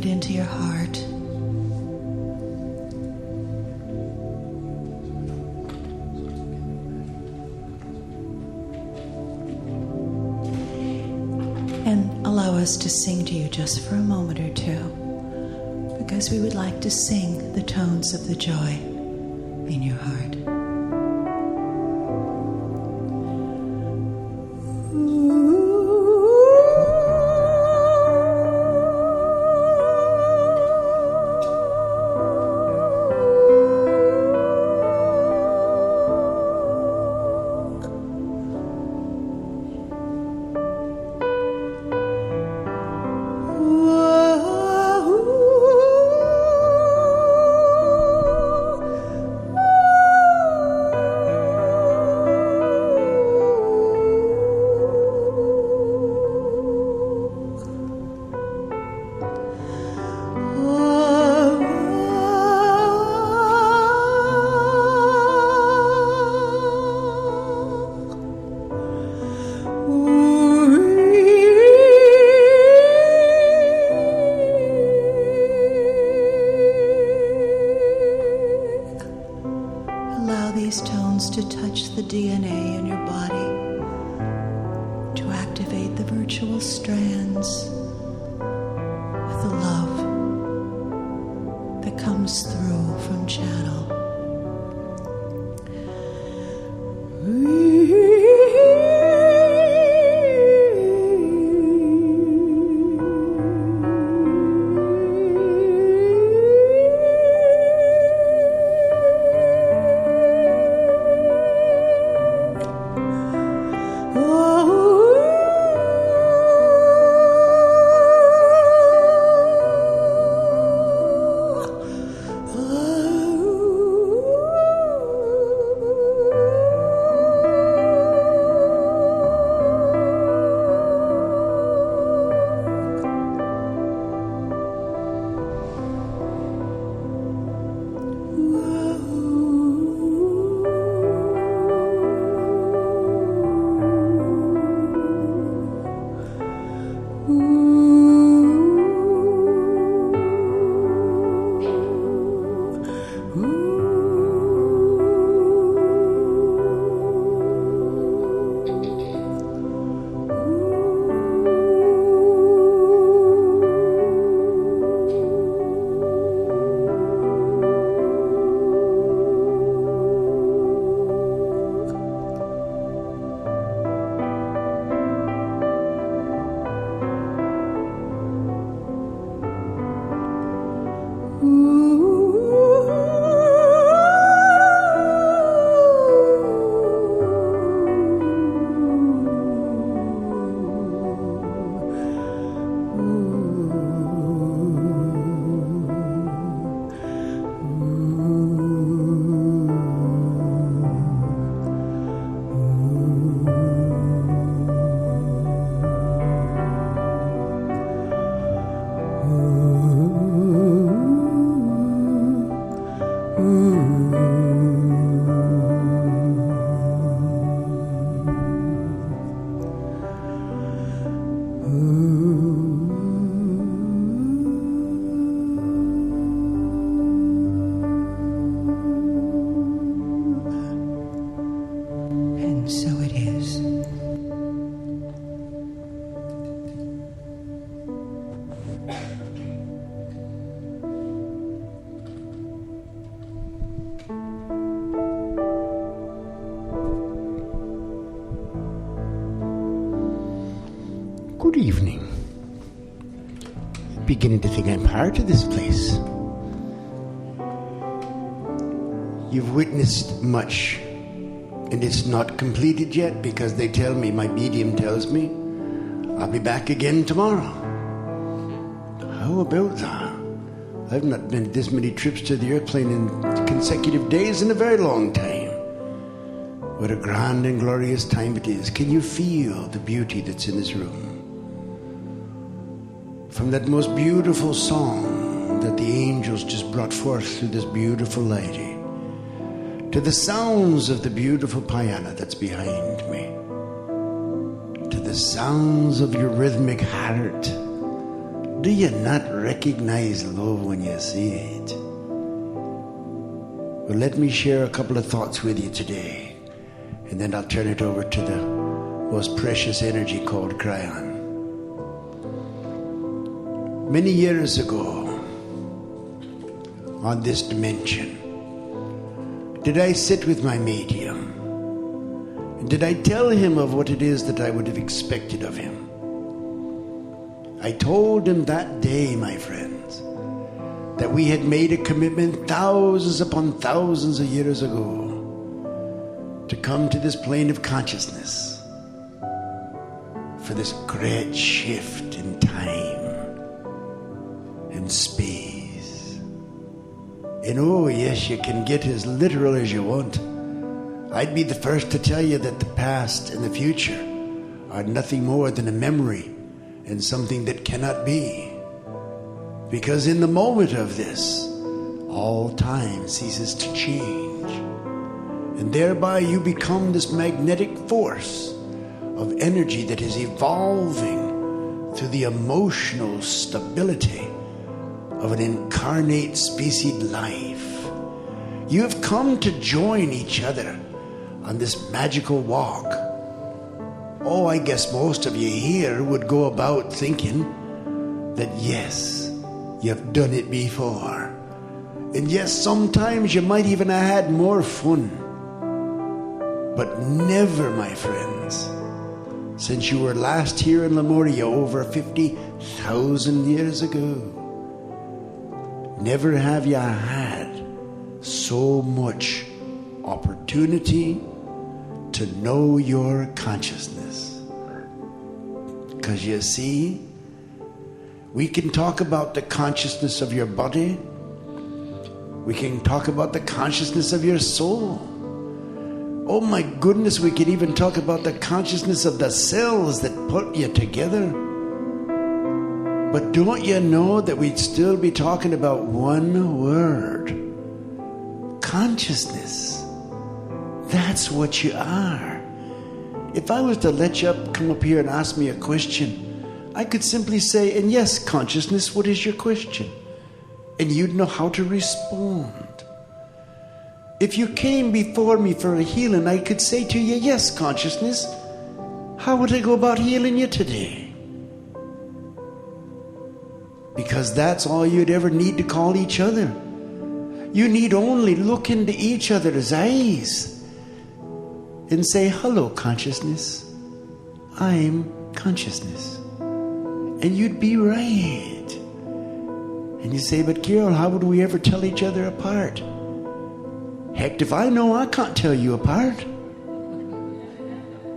it into your heart. And allow us to sing to you just for a moment or two, because we would like to sing the tones of the joy in your heart. To touch the DNA in your body, to activate the virtual strands with the love that comes through from channel. Good evening. Beginning to think I'm part of this place. You've witnessed much, and it's not completed yet because they tell me, my medium tells me, I'll be back again tomorrow. How about that? I've not been this many trips to the airplane in consecutive days in a very long time. What a grand and glorious time it is. Can you feel the beauty that's in this room? From that most beautiful song that the angels just brought forth through this beautiful lady, to the sounds of the beautiful piano that's behind me, to the sounds of your rhythmic heart Do you not recognize love when you see it? Well, let me share a couple of thoughts with you today, and then I'll turn it over to the most precious energy called Kryon. Many years ago, on this dimension, did I sit with my medium, and did I tell him of what it is that I would have expected of him? I told him that day, my friends, that we had made a commitment thousands upon thousands of years ago to come to this plane of consciousness for this great shift in time and space. And oh yes, you can get as literal as you want. I'd be the first to tell you that the past and the future are nothing more than a memory and something that cannot be. Because in the moment of this, all time ceases to change. And thereby you become this magnetic force of energy that is evolving through the emotional stability of an incarnate specied life. You have come to join each other on this magical walk. Oh, I guess most of you here would go about thinking that yes, you've done it before. And yes, sometimes you might even have had more fun. But never, my friends, since you were last here in Lemuria over 50,000 years ago, never have you had so much opportunity to know your consciousness. Because you see, we can talk about the consciousness of your body. We can talk about the consciousness of your soul. Oh my goodness, we can even talk about the consciousness of the cells that put you together. But don't you know that we'd still be talking about one word? Consciousness. That's what you are. If I was to let you come up here and ask me a question, I could simply say, and yes, consciousness, what is your question? And you'd know how to respond. If you came before me for a healing, I could say to you, yes, consciousness, how would I go about healing you today? Because that's all you'd ever need to call each other. You need only look into each other's eyes and say, hello, consciousness. I'm consciousness. And you'd be right. And you say, but Kirael, how would we ever tell each other apart? Heck, if I know, I can't tell you apart.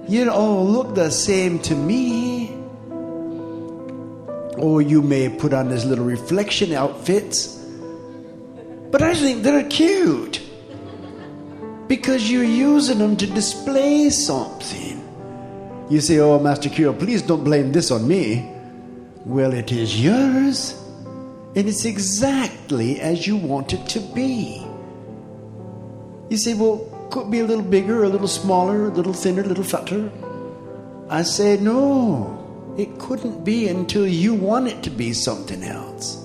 You all look the same to me. Or you may put on these little reflection outfits, but I think they're cute because you're using them to display something. You say, oh, Master Kirael, please don't blame this on me. Well, it is yours, and it's exactly as you want it to be. You say, well, could it be a little bigger, a little smaller, a little thinner, a little fatter? I say, no, it couldn't be until you want it to be something else.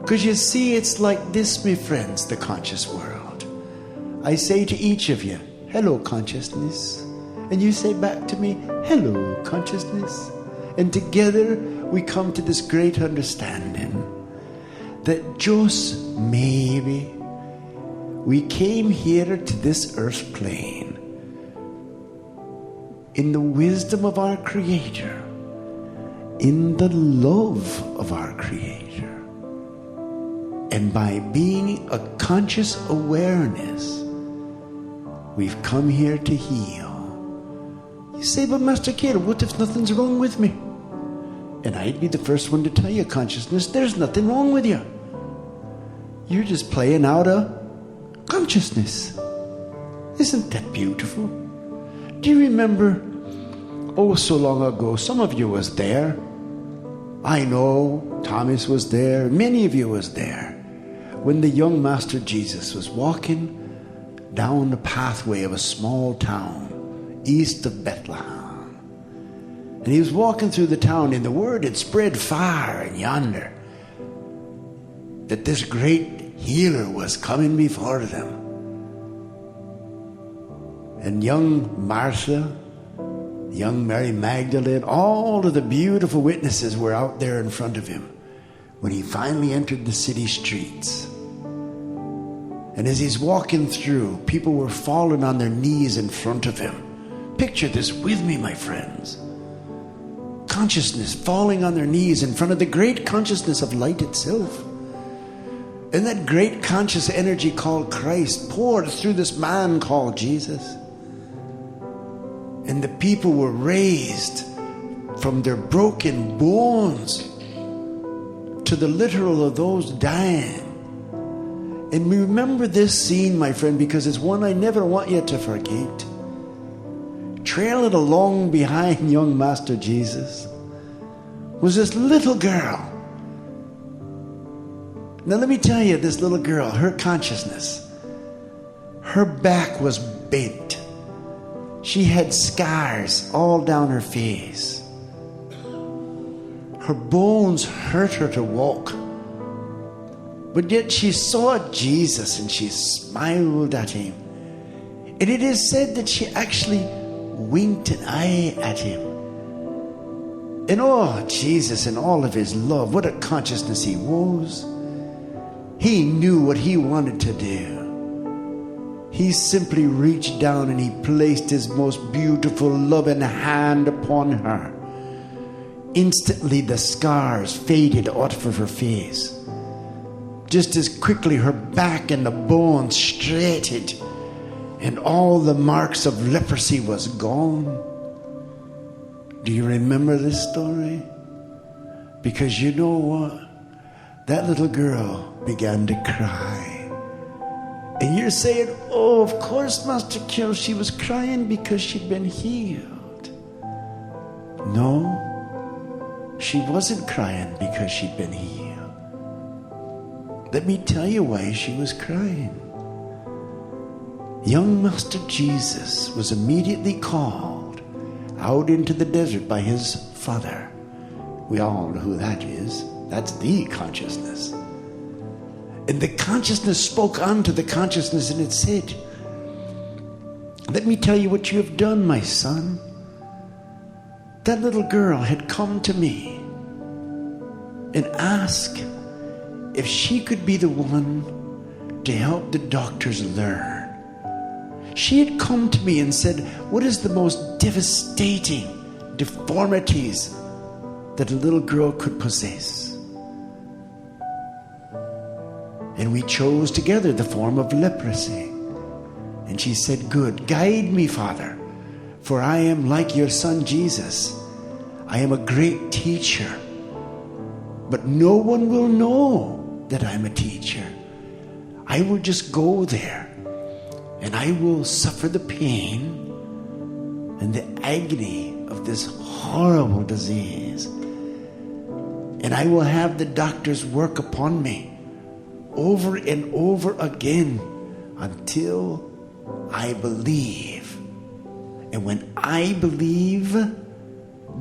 Because you see, it's like this, my friends, the conscious world. I say to each of you, hello, consciousness. And you say back to me, hello, consciousness. And together we come to this great understanding that just maybe we came here to this earth plane in the wisdom of our Creator, in the love of our Creator, and by being a conscious awareness, we've come here to heal. You say, but Master Kirael, what if nothing's wrong with me? And I'd be the first one to tell you, consciousness, there's nothing wrong with you. You're just playing out a consciousness. Isn't that beautiful? Do you remember, oh, so long ago, some of you was there. I know Thomas was there. Many of you was there when the young Master Jesus was walking down the pathway of a small town east of Bethlehem. And he was walking through the town, and the word had spread far and yonder that this great healer was coming before them. And young Martha, young Mary Magdalene, all of the beautiful witnesses were out there in front of him when he finally entered the city streets. And as he's walking through, people were falling on their knees in front of him. Picture this with me, my friends. Consciousness falling on their knees in front of the great consciousness of light itself. And that great conscious energy called Christ poured through this man called Jesus. And the people were raised from their broken bones to the literal of those dying. And remember this scene, my friend, because it's one I never want you to forget. Trailing along behind young Master Jesus was this little girl. Now let me tell you, this little girl, her consciousness, her back was bent. She had scars all down her face. Her bones hurt her to walk. But yet she saw Jesus and she smiled at him. And it is said that she actually winked an eye at him. And oh, Jesus in all of his love, what a consciousness he was. He knew what he wanted to do. He simply reached down and he placed his most beautiful loving hand upon her. Instantly the scars faded out of her face. Just as quickly her back and the bones straightened, and all the marks of leprosy was gone. Do you remember this story? Because you know what? That little girl began to cry. And you're saying, oh, of course, Master Kirael, she was crying because she'd been healed. No, she wasn't crying because she'd been healed. Let me tell you why she was crying. Young Master Jesus was immediately called out into the desert by his Father. We all know who that is. That's the consciousness. And the consciousness spoke unto the consciousness, and it said, let me tell you what you have done, my son. That little girl had come to me and asked if she could be the one to help the doctors learn. She had come to me and said, what is the most devastating deformities that a little girl could possess? And we chose together the form of leprosy. And she said, good, guide me, Father, for I am like your son Jesus. I am a great teacher, but no one will know that I'm a teacher. I will just go there and I will suffer the pain and the agony of this horrible disease. And I will have the doctors work upon me over and over again until I believe. And when I believe,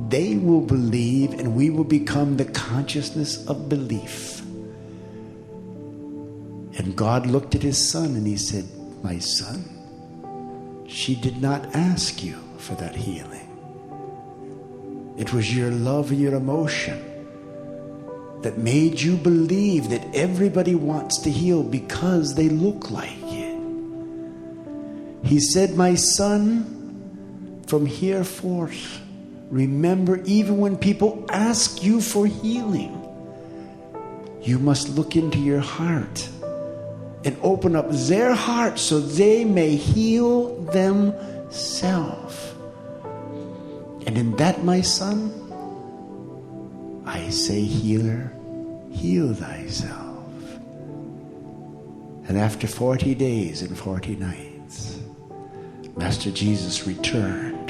they will believe, and we will become the consciousness of belief. And God looked at his son and he said, my son, she did not ask you for that healing. It was your love and your emotion that made you believe that everybody wants to heal because they look like it. He said, my son, from here forth, remember, even when people ask you for healing, you must look into your heart and open up their heart so they may heal themselves. And in that, my son, I say, healer, heal thyself. And after 40 days and 40 nights, Master Jesus returned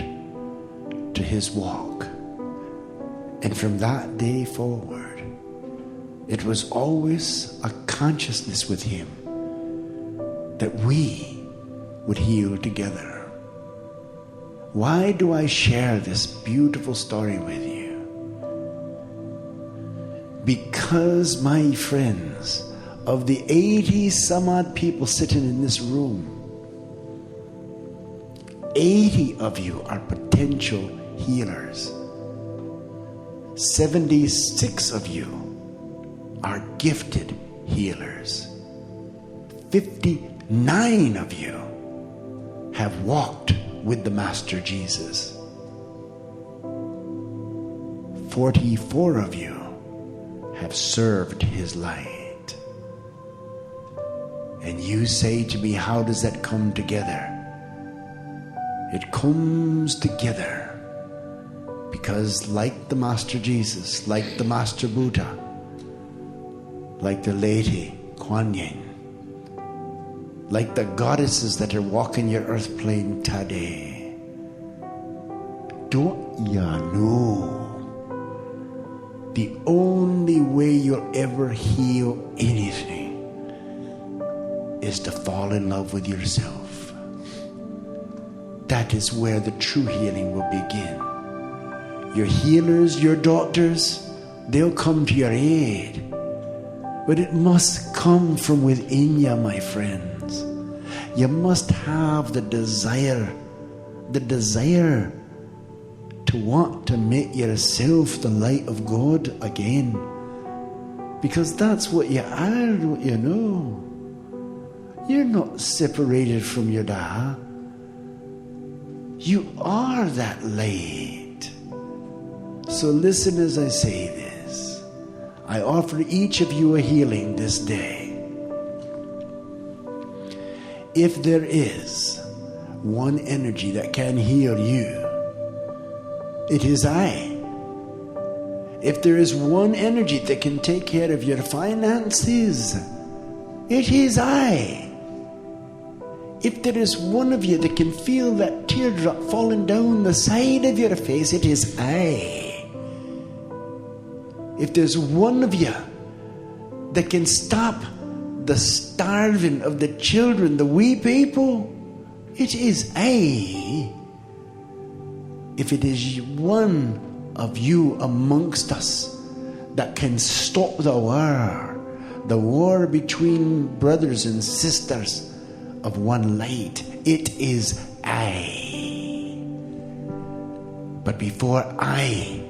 to his walk. And from that day forward, it was always a consciousness with him that we would heal together. Why do I share this beautiful story with you? Because, my friends, of the 80 some odd people sitting in this room, 80 of you are potential healers. 76 of you are gifted healers. 59 of you have walked with the Master Jesus. 44 of you have served his light. And you say to me, how does that come together? It comes together because, like the Master Jesus, like the Master Buddha, like the Lady Kuan Yin, like the goddesses that are walking your earth plane today, don't ya know the only way you'll ever heal anything is to fall in love with yourself. That is where the true healing will begin. Your healers, your doctors, they'll come to your aid. But it must come from within you, my friends. You must have the desire to want to make yourself the light of God again. Because that's what you are, don't you know? You're not separated from your Dad. You are that light. So listen as I say this. I offer each of you a healing this day. If there is one energy that can heal you, it is I. If there is one energy that can take care of your finances, it is I. If there is one of you that can feel that teardrop falling down the side of your face, it is I. If there's one of you that can stop the starving of the children, the wee people, it is I. If it is one of you amongst us that can stop the war between brothers and sisters of one light, it is I. But before I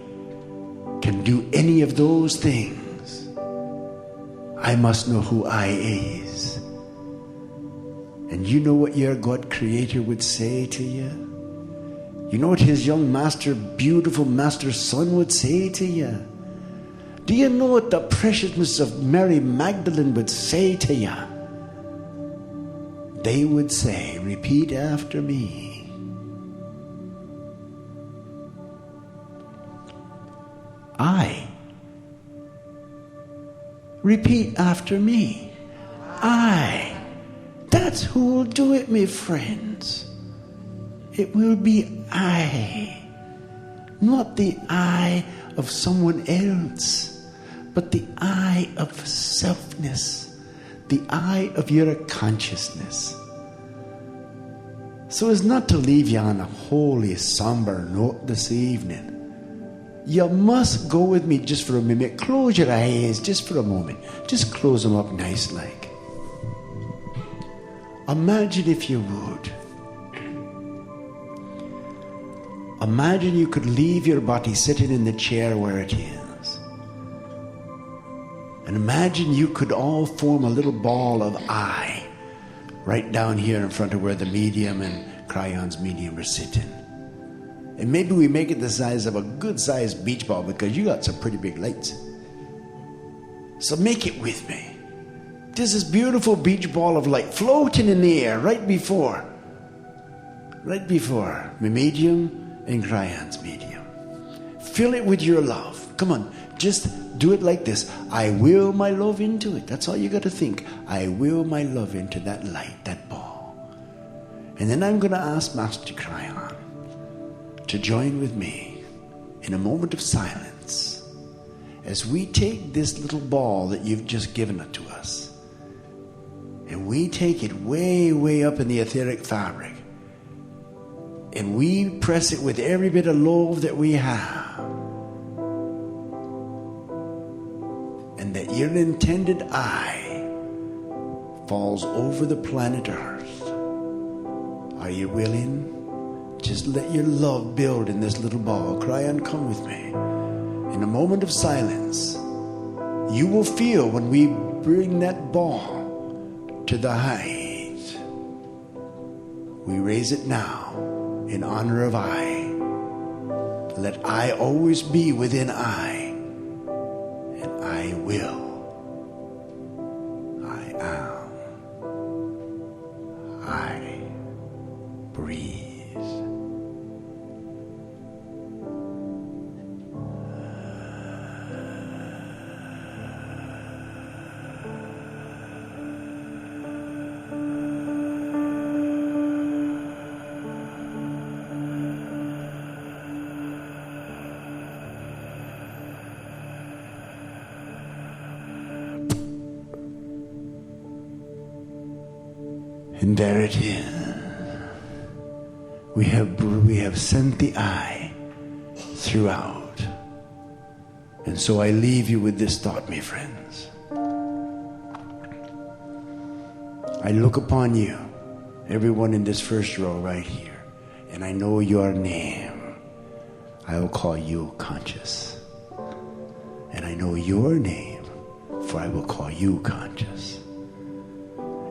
can do any of those things, I must know who I is. And you know what your God Creator would say to you? You know what his young master, beautiful master son would say to you? Do you know what the preciousness of Mary Magdalene would say to you? They would say, repeat after me. I. Repeat after me. I. That's who will do it, my friends. It will be I. Not the I of someone else, but the I of selfness. The I of your consciousness. So as not to leave you on a holy, somber note this evening, you must go with me just for a minute. Close your eyes just for a moment. Just close them up nice like. Imagine, if you would, imagine you could leave your body sitting in the chair where it is. And imagine you could all form a little ball of I right down here in front of where the medium and Kryon's medium are sitting. And maybe we make it the size of a good-sized beach ball because you got some pretty big lights. So make it with me. There's this beautiful beach ball of light floating in the air right before my medium and Kryon's medium. Fill it with your love. Come on, just do it like this. I will my love into it. That's all you got to think. I will my love into that light, that ball. And then I'm going to ask Master Kryon to join with me in a moment of silence as we take this little ball that you've just given it to us and we take it way, way up in the etheric fabric and we press it with every bit of love that we have, and that your intended eye falls over the planet Earth. Are you willing? Just let your love build in this little ball. Kryon, come with me. In a moment of silence, you will feel when we bring that ball to the height. We raise it now in honor of I. Let I always be within I, and I will. I am. I breathe. And there it is. We have sent the eye throughout. And so I leave you with this thought, my friends. I look upon you, everyone in this first row right here, and I know your name. I will call you conscious. And I know your name, for I will call you conscious.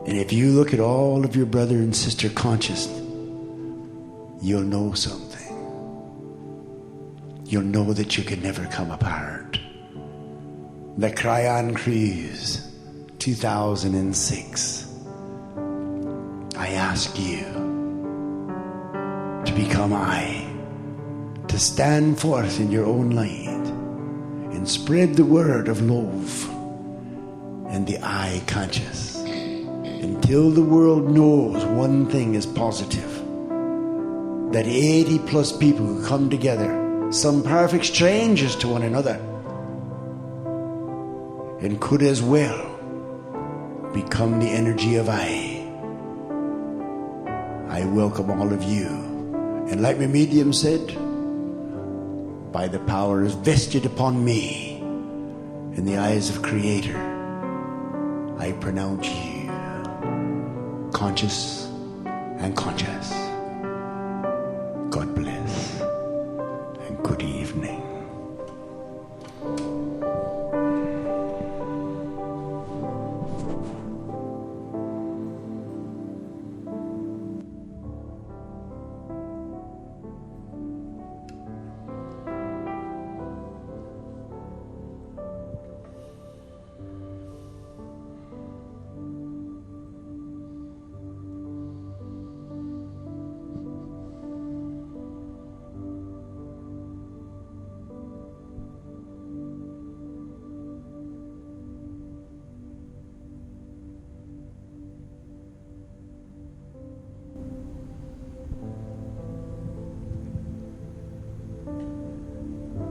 And if you look at all of your brother and sister conscious, you'll know something. You'll know that you can never come apart. The Kryon Cruise 2006. I ask you to become I, to stand forth in your own light and spread the word of love and the I conscious. Until the world knows one thing is positive, that 80 plus people who come together, some perfect strangers to one another, and could as well become the energy of I welcome all of you. And like my medium said, by the powers vested upon me in the eyes of Creator, I pronounce you conscious and conscious. God bless and good evening.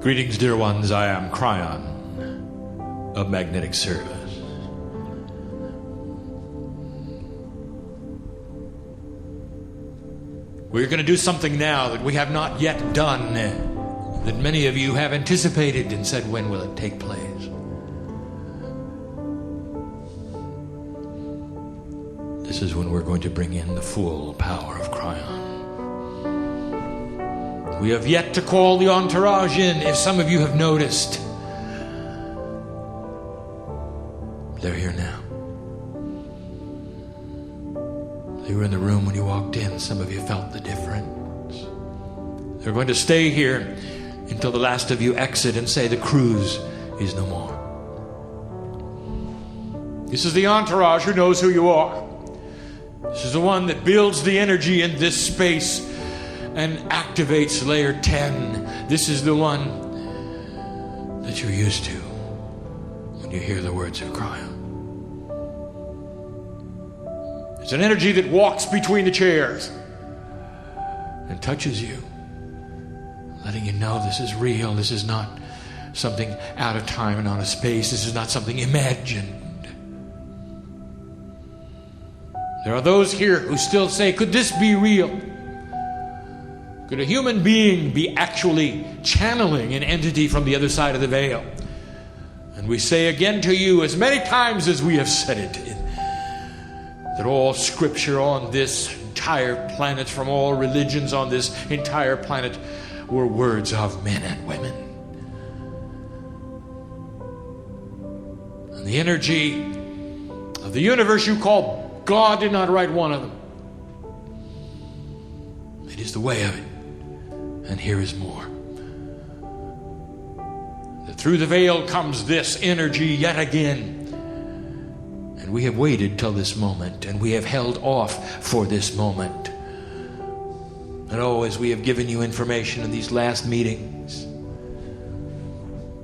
Greetings, dear ones. I am Kryon of Magnetic Service. We're going to do something now that we have not yet done, that many of you have anticipated and said, when will it take place? This is when we're going to bring in the full power of Kryon. We have yet to call the entourage in. If some of you have noticed, they're here now. They were in the room when you walked in. Some of you felt the difference. They're going to stay here until the last of you exit and say the cruise is no more. This is the entourage who knows who you are. This is the one that builds the energy in this space and activates layer 10. This is the one that you're used to when you hear the words of Kryon. It's an energy that walks between the chairs and touches you, letting you know this is real. This is not something out of time and out of space. This is not something imagined. There are those here who still say, could this be real? Could a human being be actually channeling an entity from the other side of the veil? And we say again to you, as many times as we have said it, that all scripture on this entire planet, from all religions on this entire planet, were words of men and women. And the energy of the universe you call God did not write one of them. It is the way of it. And here is more. That through the veil comes this energy yet again. And we have waited till this moment, and we have held off for this moment. And as we have given you information in these last meetings,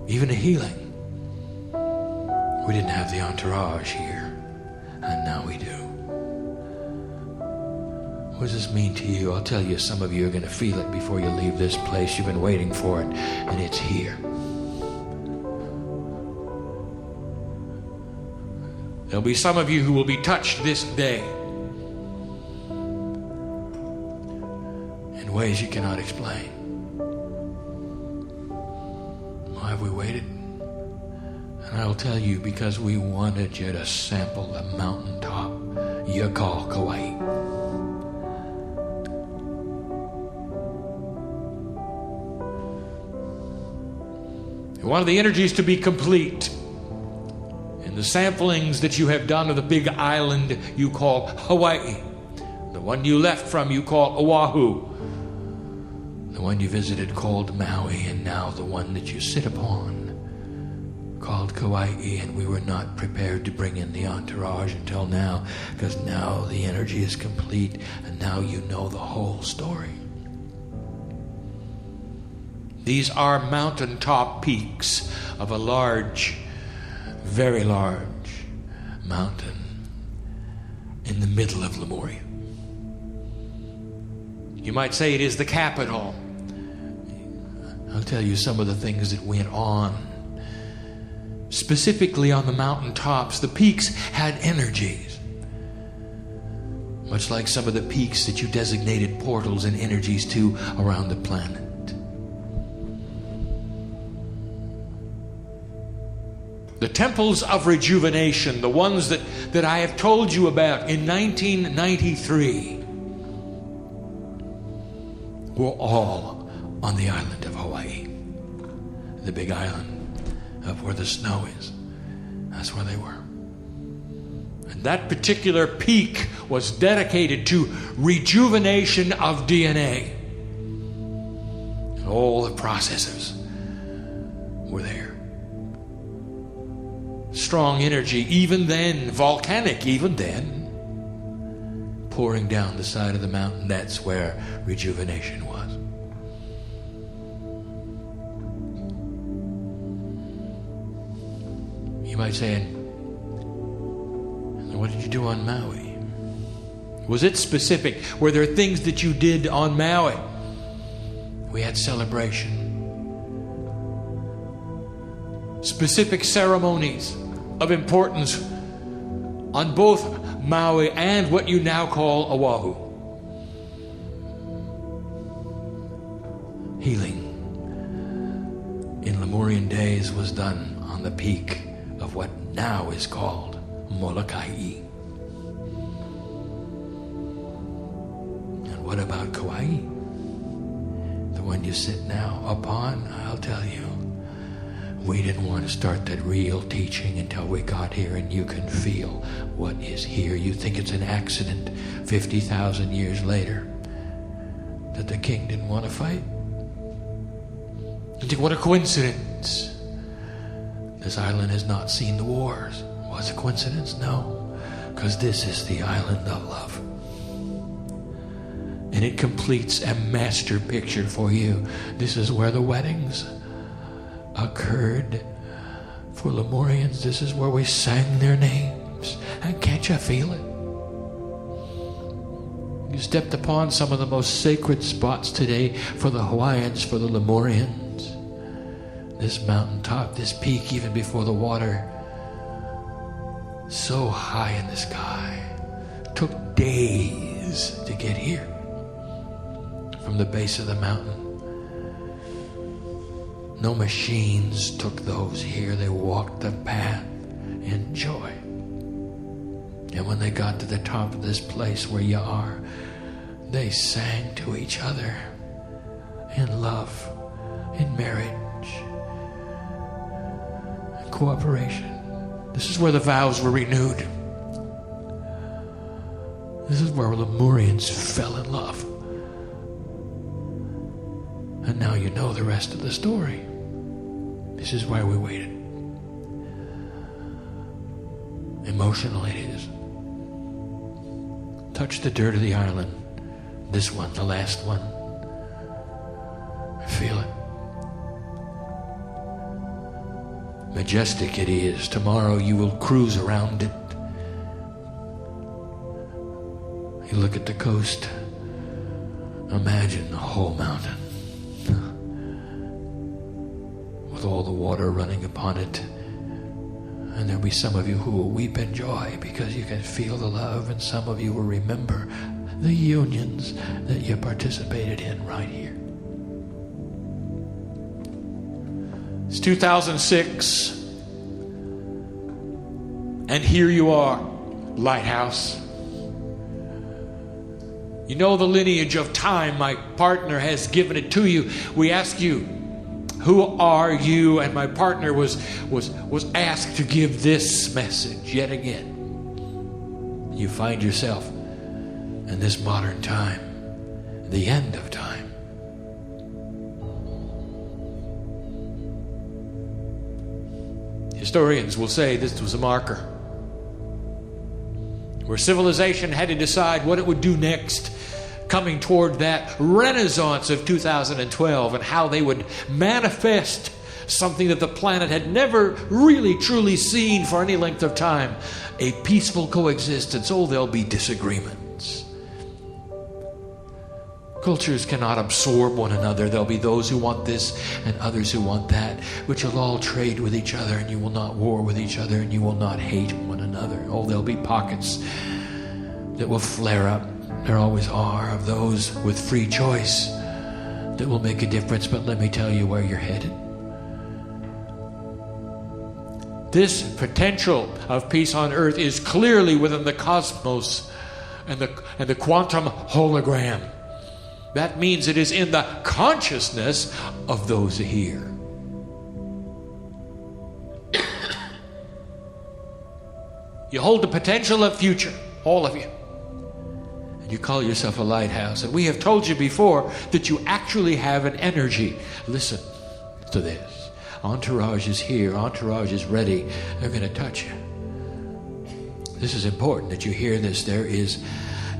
even a healing, we didn't have the entourage here, and now we do. What does this mean to you? I'll tell you, some of you are going to feel it before you leave this place. You've been waiting for it, and it's here. There'll be some of you who will be touched this day in ways you cannot explain. Why have we waited? And I'll tell you, because we wanted you to sample the mountaintop you call Kauai. We wanted the energies to be complete. The samplings that you have done of the big island you call Hawaii, the one you left from you call Oahu, the one you visited called Maui, and now the one that you sit upon called Kauai. And we were not prepared to bring in the entourage until now, because now the energy is complete, and now you know the whole story. These are mountaintop peaks of a large, very large mountain in the middle of Lemuria. You might say it is the capital. I'll tell you some of the things that went on. Specifically on the mountaintops, the peaks had energies. Much like some of the peaks that you designated portals and energies to around the planet. The temples of rejuvenation, the ones that I have told you about in 1993, were all on the island of Hawaii. The big island of where the snow is. That's where they were. And that particular peak was dedicated to rejuvenation of DNA. And all the processes were there. Strong energy, even then, volcanic, even then, pouring down the side of the mountain. That's where rejuvenation was. You might say, what did you do on Maui? Was it specific? Were there things that you did on Maui? We had celebration. Specific ceremonies of importance on both Maui and what you now call Oahu. Healing in Lemurian days was done on the peak of what now is called Molokai. And what about Kauai? The one you sit now upon? I'll tell you. We didn't want to start that real teaching until we got here, and you can feel what is here. You think it's an accident 50,000 years later that the king didn't want to fight? You think, what a coincidence. This island has not seen the wars. Was it a coincidence? No, because this is the island of love. And it completes a master picture for you. This is where the weddings occurred for Lemurians. This is where we sang their names. And can't you feel it? You stepped upon some of the most sacred spots today for the Hawaiians, for the Lemurians. This mountaintop, this peak, even before the water, so high in the sky, took days to get here. from the base of the mountain. No machines took those here. They walked the path in joy. And when they got to the top of this place where you are, they sang to each other in love, in marriage, in cooperation. This is where the vows were renewed. This is where Lemurians fell in love. And now you know the rest of the story. This is why we waited. Emotional it is. Touch the dirt of the island. This one, the last one. Feel it. Majestic it is. Tomorrow you will cruise around it. You look at the coast. Imagine the whole mountain with all the water running upon it. And there'll be some of you who will weep in joy because you can feel the love, and some of you will remember the unions that you participated in right here. It's 2006, and here you are, Lighthouse. You know the lineage of time. My partner has given it to you. We ask you, who are you? And my partner was asked to give this message yet again. You find yourself in this modern time, the end of time. Historians will say this was a marker where civilization had to decide what it would do next, coming toward that renaissance of 2012, and how they would manifest something that the planet had never really truly seen for any length of time, a peaceful coexistence. Oh, there'll be disagreements. Cultures cannot absorb one another. There'll be those who want this and others who want that, but you'll all trade with each other, and you will not war with each other, and you will not hate one another. Oh, there'll be pockets that will flare up. There always are, of those with free choice that will make a difference. But let me tell you where you're headed. This potential of peace on earth is clearly within the cosmos and the quantum hologram. That means it is in the consciousness of those here. You hold the potential of future, all of you. And you call yourself a lighthouse. And we have told you before that you actually have an energy. Listen to this. Entourage is here. Entourage is ready. They're going to touch you. This is important that you hear this. There is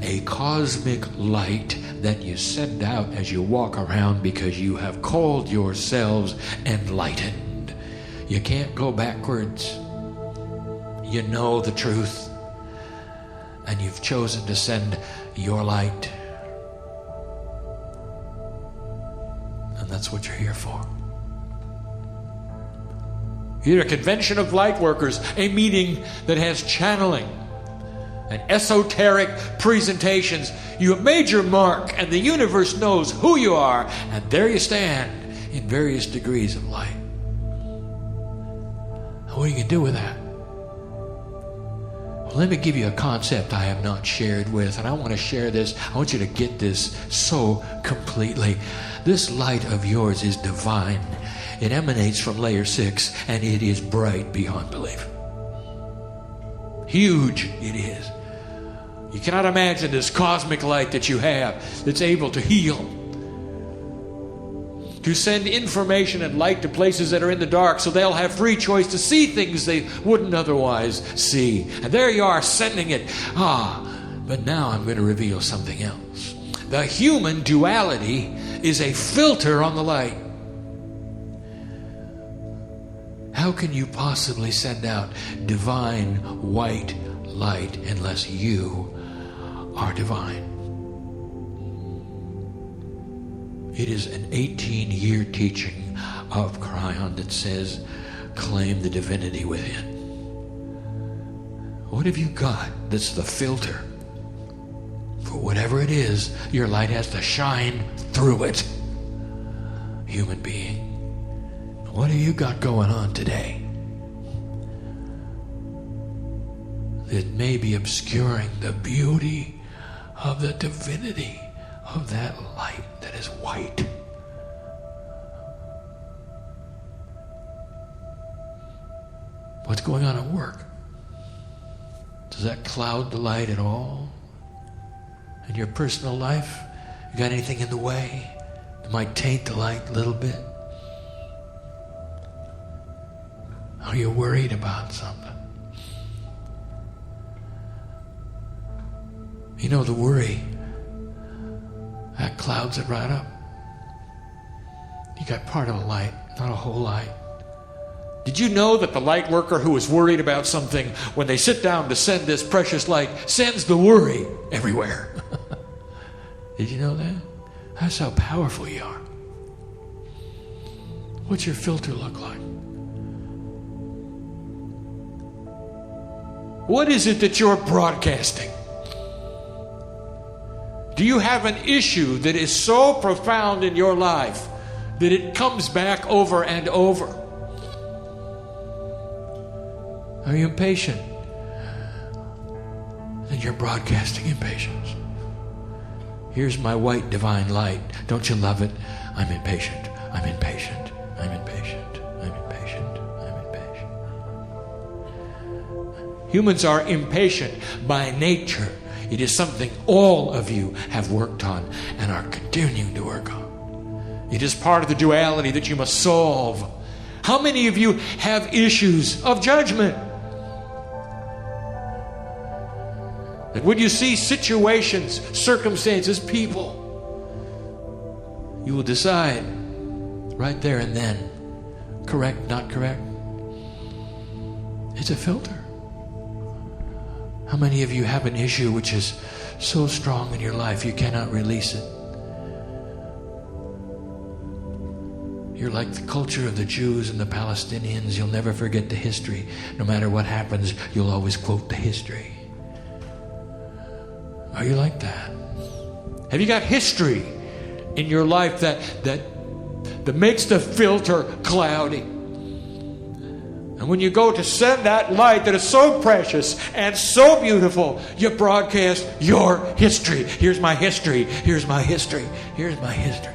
a cosmic light that you send out as you walk around because you have called yourselves enlightened. You can't go backwards. You know the truth. And you've chosen to send your light. And that's what you're here for. You're a convention of light workers, a meeting that has channeling and esoteric presentations. You have made your mark, and the universe knows who you are, and there you stand in various degrees of light. What are you going to do with that? Let me give you a concept I have not shared with, and I want to share this. I want you to get this so completely. This light of yours is divine. It emanates from layer 6, and it is bright beyond belief. Huge it is. You cannot imagine this cosmic light that you have that's able to heal, to send information and light to places that are in the dark, so they'll have free choice to see things they wouldn't otherwise see. And there you are, sending it. But now I'm going to reveal something else. The human duality is a filter on the light. How can you possibly send out divine white light unless you are divine? It is an 18-year teaching of Kryon that says, claim the divinity within. What have you got that's the filter For whatever it is, your light has to shine through it. Human being, what have you got going on today that may be obscuring the beauty of the divinity of that light that is white? What's going on at work? Does that cloud the light at all? In your personal life, you got anything in the way that might taint the light a little bit? Are you worried about something? You know, the worry, that clouds it right up. You got part of a light, not a whole light. Did you know that the light worker who is worried about something, when they sit down to send this precious light, sends the worry everywhere? Did you know that? That's how powerful you are. What's your filter look like? What is it that you're broadcasting? Do you have an issue that is so profound in your life that it comes back over and over? Are you impatient? Then you're broadcasting impatience. Here's my white divine light. Don't you love it? I'm impatient. I'm impatient. I'm impatient. I'm impatient. I'm impatient. Humans are impatient by nature. It is something all of you have worked on and are continuing to work on. It is part of the duality that you must solve. How many of you have issues of judgment? That when you see situations, circumstances, people, you will decide right there and then, correct, not correct. It's a filter. How many of you have an issue which is so strong in your life you cannot release it? You're like the culture of the Jews and the Palestinians. You'll never forget the history. No matter what happens, you'll always quote the history. Are you like that? Have you got history in your life that makes the filter cloudy? And when you go to send that light that is so precious and so beautiful, you broadcast your history. Here's my history. Here's my history. Here's my history.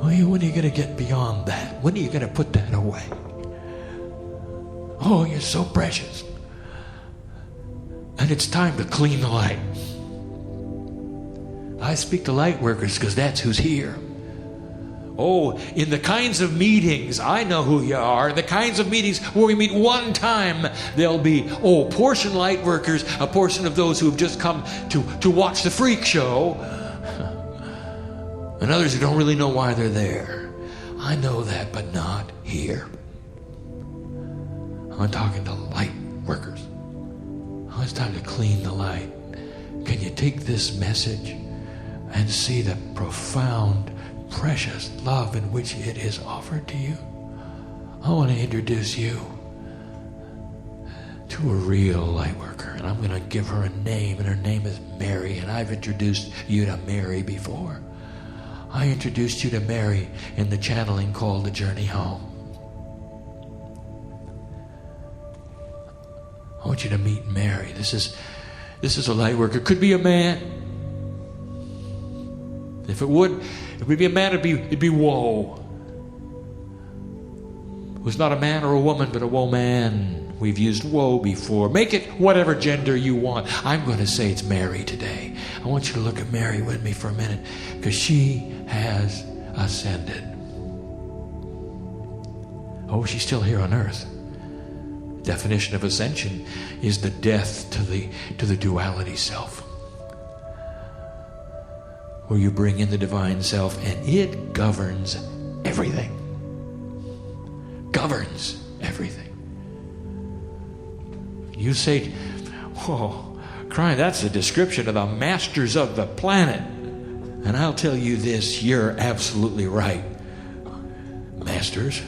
When are you going to get beyond that? When are you going to put that away? Oh, you're so precious. And it's time to clean the light. I speak to light workers because that's who's here. Oh, in the kinds of meetings, I know who you are. In the kinds of meetings where we meet one time, there'll be, portion light workers, a portion of those who have just come to watch the freak show, and others who don't really know why they're there. I know that, but not here. I'm talking to light workers. Oh, it's time to clean the light. Can you take this message and see the profound, precious love in which it is offered to you? I want to introduce you to a real light worker, and I'm going to give her a name, and her name is Mary, and I've introduced you to Mary before. I introduced you to Mary in the channeling called The Journey Home. I want you to meet Mary. This is a light worker. Could be a man. If it would be a man, it'd be woe. It was not a man or a woman, but a woman. We've used woe before. Make it whatever gender you want. I'm going to say it's Mary today. I want you to look at Mary with me for a minute, because she has ascended. Oh, she's still here on earth. Definition of ascension is the death to the duality self, where you bring in the divine self and it governs everything. Governs everything. You say, Kryon, that's a description of the masters of the planet. And I'll tell you this, you're absolutely right. Masters,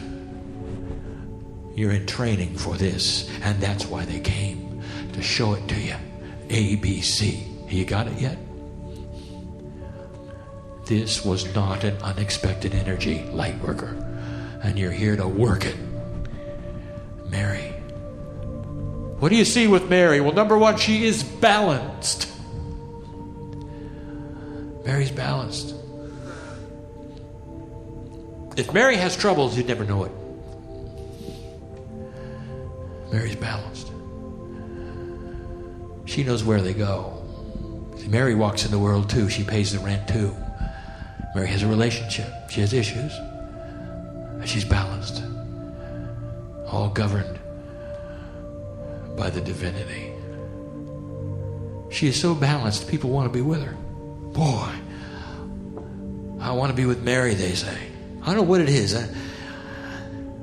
you're in training for this, and that's why they came, to show it to you. ABC. You got it yet? This was not an unexpected energy, light worker. And you're here to work it. Mary. What do you see with Mary? Well, number one, she is balanced. Mary's balanced. If Mary has troubles, you'd never know it. Mary's balanced. She knows where they go. See, Mary walks in the world too. She pays the rent too. Mary has a relationship. She has issues. She's balanced. All governed by the divinity. She is so balanced, people want to be with her. Boy, I want to be with Mary, they say. I don't know what it is.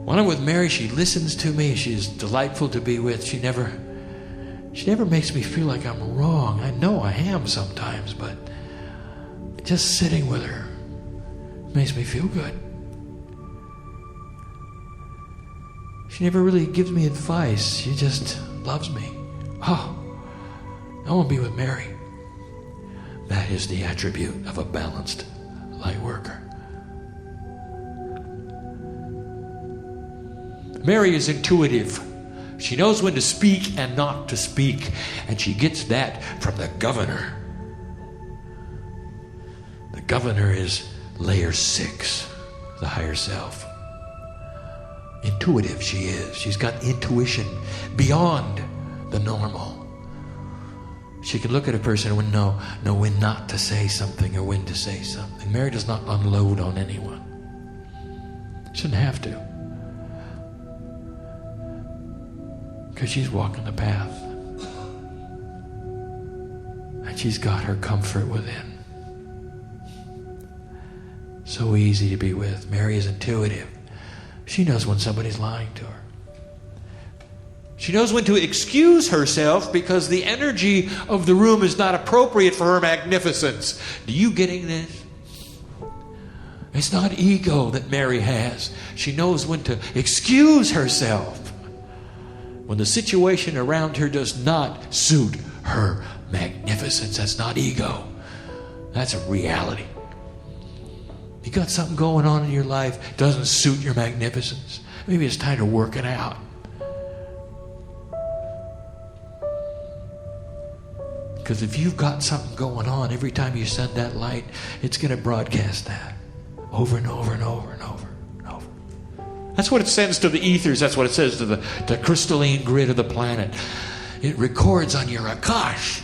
When I'm with Mary, she listens to me. She's delightful to be with. She never makes me feel like I'm wrong. I know I am sometimes, but just sitting with her makes me feel good. She never really gives me advice. She just loves me. Oh, I want to be with Mary. That is the attribute of a balanced light worker. Mary is intuitive. She knows when to speak and not to speak. And she gets that from the governor. The governor is layer 6, the higher self. Intuitive she is. She's got intuition beyond the normal. She can look at a person and know when not to say something or when to say something. Mary does not unload on anyone. Shouldn't have to. Because she's walking the path. And she's got her comfort within. So easy to be with. Mary is intuitive. She knows when somebody's lying to her. She knows when to excuse herself because the energy of the room is not appropriate for her magnificence. Do you getting this? It's not ego that Mary has. She knows when to excuse herself when the situation around her does not suit her magnificence. That's not ego. That's a reality. You got something going on in your life, doesn't suit your magnificence. Maybe it's time to work it out. Because if you've got something going on, every time you send that light, it's going to broadcast that over and over and over and over and over. That's what it sends to the ethers. That's what it says to the crystalline grid of the planet. It records on your Akash.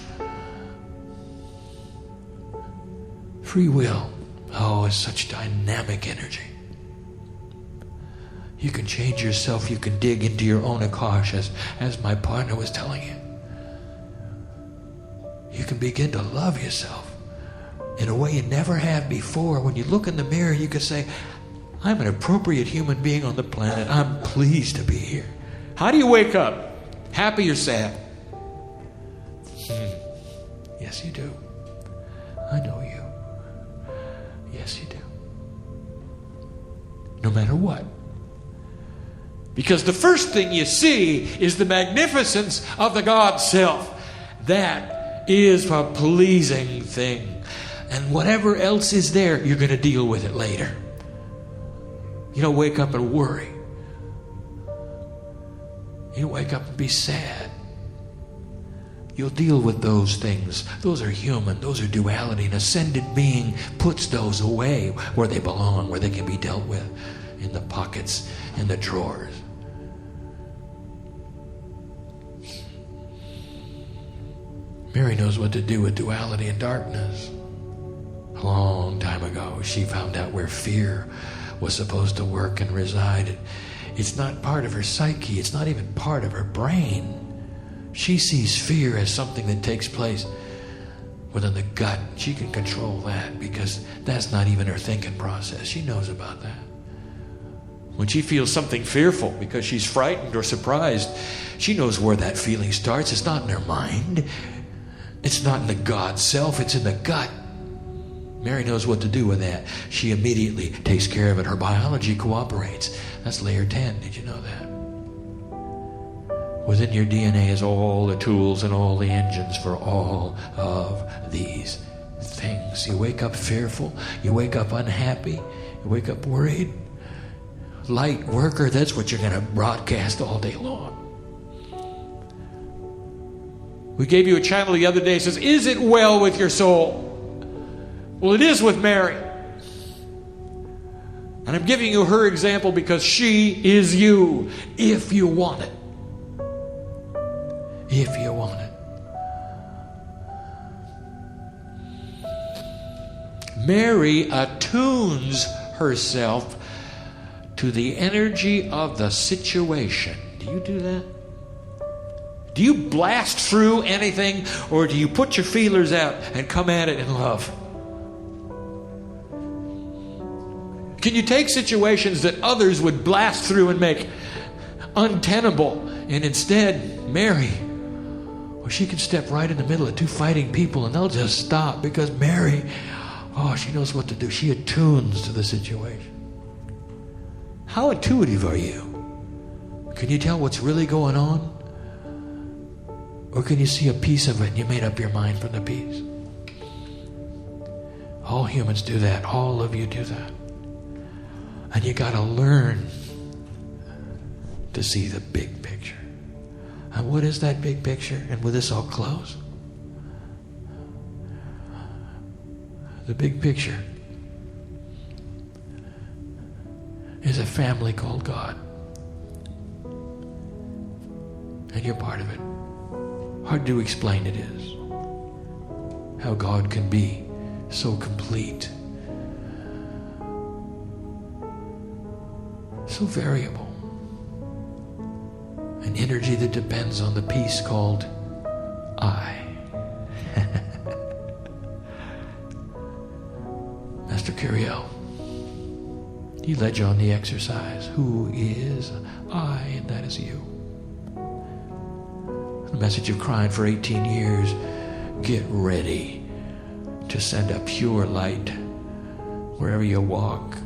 Free will. Oh, it's such dynamic energy. You can change yourself. You can dig into your own Akash, as my partner was telling you. You can begin to love yourself in a way you never have before. When you look in the mirror, you can say, I'm an appropriate human being on the planet. I'm pleased to be here. How do you wake up? Happy or sad? Yes, you do. I know you. Yes, you do. No matter what. Because the first thing you see is the magnificence of the God self. That is a pleasing thing. And whatever else is there, you're going to deal with it later. You don't wake up and worry. You don't wake up and be sad. You'll deal with those things. Those are human. Those are duality. An ascended being puts those away where they belong, where they can be dealt with, in the pockets, in the drawers. Mary knows what to do with duality and darkness. A long time ago, she found out where fear was supposed to work and reside. It's not part of her psyche. It's not even part of her brain. She sees fear as something that takes place within the gut. She can control that because that's not even her thinking process. She knows about that. When she feels something fearful because she's frightened or surprised, she knows where that feeling starts. It's not in her mind. It's not in the God self. It's in the gut. Mary knows what to do with that. She immediately takes care of it. Her biology cooperates. That's layer 10. Did you know that? Within your DNA is all the tools and all the engines for all of these things. You wake up fearful. You wake up unhappy. You wake up worried. Light worker, that's what you're going to broadcast all day long. We gave you a channel the other day that says, is it well with your soul? Well, it is with Mary. And I'm giving you her example because she is you, if you want it. If you want it. Mary attunes herself to the energy of the situation. Do you do that? Do you blast through anything, or do you put your feelers out and come at it in love? Can you take situations that others would blast through and make untenable, and instead, Mary, well, she can step right in the middle of two fighting people and they'll just stop because Mary, oh, she knows what to do. She attunes to the situation. How intuitive are you? Can you tell what's really going on? Or can you see a piece of it and you made up your mind from the piece? All humans do that. All of you do that. And you got to learn to see the big picture. And what is that big picture? And with this, I'll close. The big picture is a family called God. And you're part of it. Hard to explain it is. How God can be so complete. So variable. An energy that depends on the piece called I. Master Kirael, he led you on the exercise. Who is I? And that is you. The message of Kryon for 18 years. Get ready to send a pure light wherever you walk.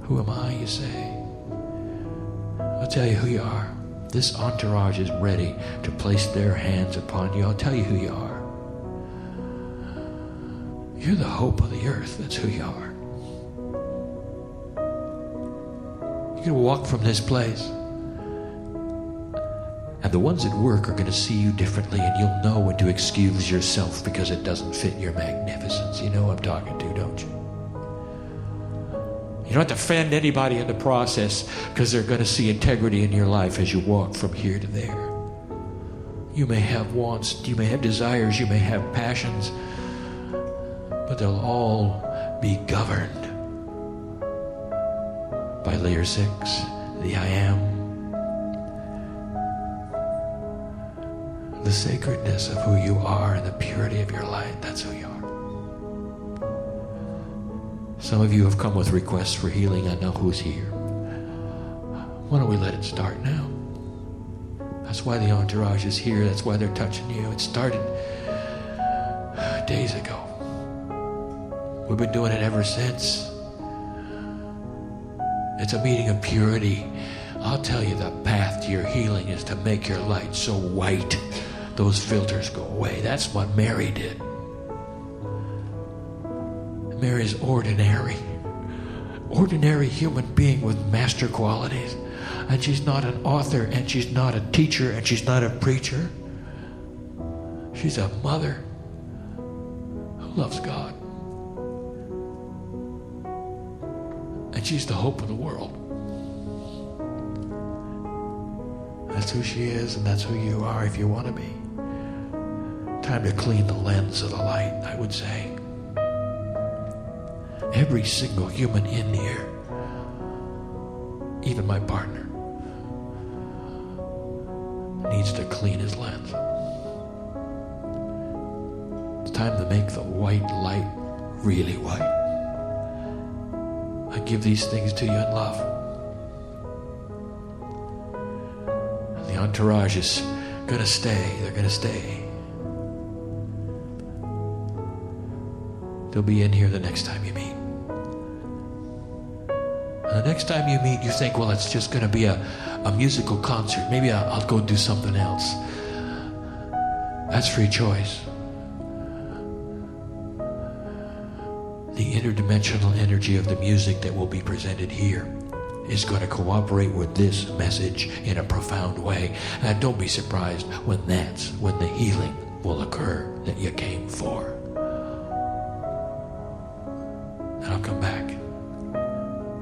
Who am I, you say? I'll tell you who you are. This entourage is ready to place their hands upon you. I'll tell you who you are. You're the hope of the earth. That's who you are. You're going to walk from this place. And the ones at work are going to see you differently, and you'll know when to excuse yourself because it doesn't fit your magnificence. You know who I'm talking to, don't you? You don't have to offend anybody in the process because they're going to see integrity in your life as you walk from here to there. You may have wants, you may have desires, you may have passions, but they'll all be governed by layer 6, the I am. The sacredness of who you are and the purity of your light, that's who you are. Some of you have come with requests for healing. I know who's here. Why don't we let it start now? That's why the entourage is here. That's why they're touching you. It started days ago. We've been doing it ever since. It's a meeting of purity. I'll tell you, the path to your healing is to make your light so white those filters go away. That's what Mary did. Mary's ordinary human being with master qualities. And she's not an author, and she's not a teacher, and she's not a preacher. She's a mother who loves God. And she's the hope of the world. That's who she is, and that's who you are if you want to be. Time to clean the lens of the light, I would say. Every single human in here, even my partner, needs to clean his lens. It's time to make the white light really white. I give these things to you in love. And the entourage is going to stay. They're going to stay. They'll be in here the next time you meet. The next time you meet, you think, well, it's just going to be a musical concert. Maybe I'll go do something else. That's free choice. The interdimensional energy of the music that will be presented here is going to cooperate with this message in a profound way. And don't be surprised when the healing will occur that you came for. And I'll come back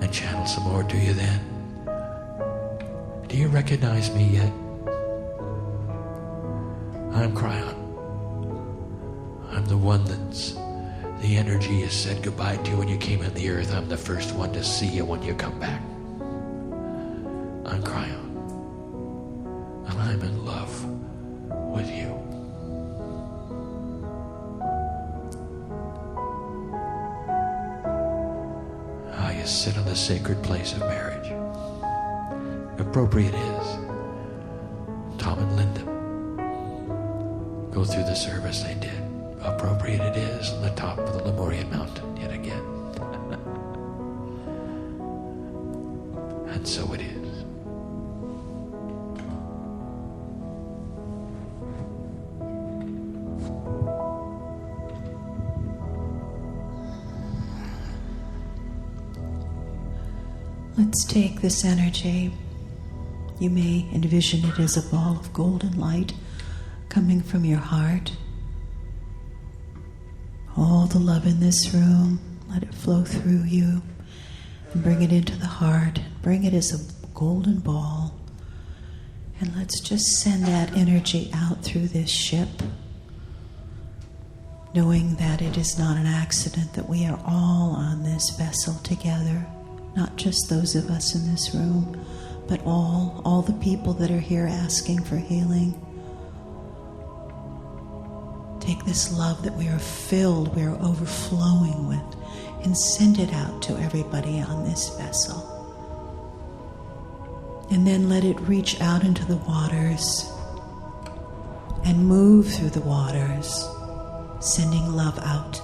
and channel some more to you then. Do you recognize me yet? I'm Kryon. I'm the one that's the energy you said goodbye to when you came in the earth. I'm the first one to see you when you come back. I'm Kryon. And I'm in love with you. You sit on the sacred place of marriage. Appropriate is Tom and Linda go through the service they did. Appropriate it is on the top of the Lemurian mountain yet again. And so it is. Let's take this energy. You may envision it as a ball of golden light coming from your heart. All the love in this room, let it flow through you and bring it into the heart. Bring it as a golden ball. And let's just send that energy out through this ship, knowing that it is not an accident that we are all on this vessel together. Not just those of us in this room, but all the people that are here asking for healing. Take this love that we are filled, we are overflowing with, and send it out to everybody on this vessel. And then let it reach out into the waters and move through the waters, sending love out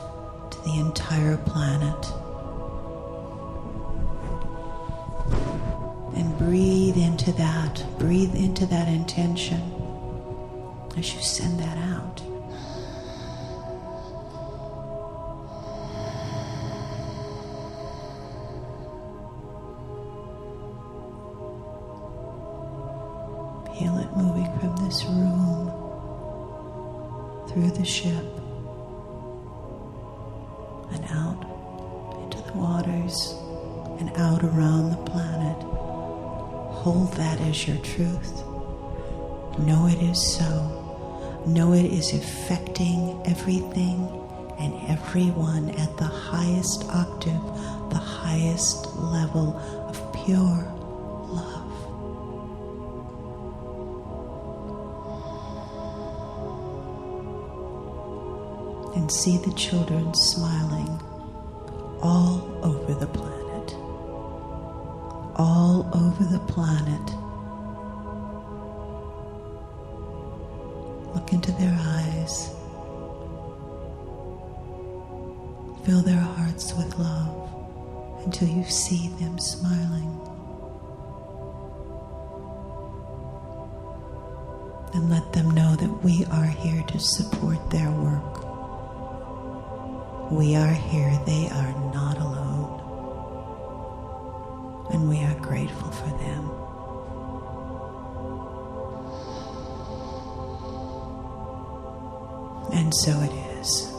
to the entire planet. And breathe into that intention as you send that out. Feel it moving from this room, through the ship, and out into the waters, and out around the planet. Hold that as your truth. Know it is so. Know it is affecting everything and everyone at the highest octave, the highest level of pure love. And see the children smiling all over the planet. All over the planet. Look into their eyes. Fill their hearts with love until you see them smiling. And let them know that we are here to support their work. We are here. They are not alone. And we are grateful for them. And so it is.